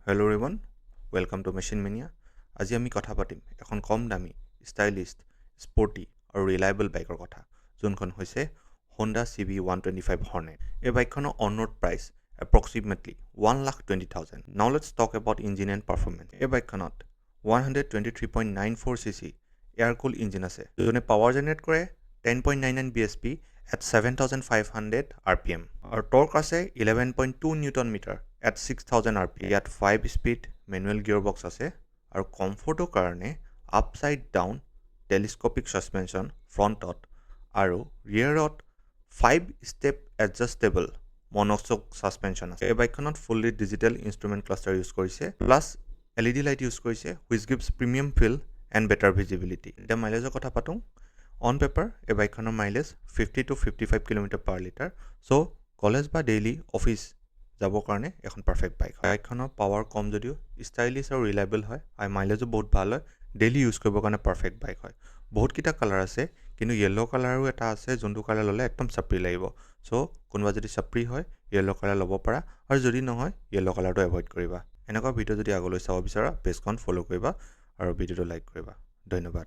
Hello everyone, welcome to Machine Mania. আজি আমি কথা পাতিম এখন কম দামী, ষ্টাইলিষ্ট, স্পৰ্টি আৰু ৰিলায়েবল বাইকৰ কথা, যোনখন হৈছে Honda CB125 Hornet. এই বাইকখনৰ on-road price approximately 1,20,000. Now let's talk about engine and performance. এই বাইকখনত 123.94 cc এয়াৰ-কুল ইঞ্জিন আছে, যোনে পাৱাৰ জেনেৰেট কৰে 10.99 bhp at 7,500 rpm. আৰু টৰ্ক আছে 11.2 নিউটন মিটাৰ at 6,000 rpm. ইয়াত 5 স্পীড মেনুৱেল গিয়াৰবক্স আছে আৰু কমফৰ্টৰ কাৰণে আপসাইড ডাউন টেলিস্কোপিক সাসপেনশন ফ্ৰণ্টত আৰু ৰিয়েৰত 5 ষ্টেপ এডজাষ্টেবল মনোক্সক সাসপেনশন আছে। এই বাইকখনত fully digital instrument cluster use কৰিছে, প্লাছ LED লাইট ইউজ কৰিছে, which gives premium feel and better visibility. এতিয়া মাইলেজৰ কথা পাতোঁ। অন পেপাৰ এই বাইকখনৰ mileage 50 to 55 kilometre per litre, so' college বা ডেইলি অফিচ যাবৰ কাৰণে এখন পাৰফেক্ট বাইক হয়। বাইকখনৰ পাৱাৰ কম যদিও ষ্টাইলিছ আৰু ৰিলায়েবল হয় আৰু মাইলেজো বহুত ভাল হয়। ডেইলি ইউজ কৰিবৰ কাৰণে পাৰফেক্ট বাইক হয়। বহুতকেইটা কালাৰ আছে, কিন্তু য়েল্ল' কালাৰো এটা আছে, যোনটো কালাৰ ল'লে একদম চাপৰি লাগিব। চ' কোনোবা যদি চাপৰি হয় য়েল্ল' কালাৰ ল'ব পাৰা, আৰু যদি নহয় য়েল্ল' কালাৰটো এভইড কৰিবা। এনেকুৱা ভিডিঅ' যদি আগলৈ চাব বিচাৰা পেজখন ফ'ল' কৰিবা আৰু ভিডিঅ'টো লাইক কৰিবা। ধন্যবাদ।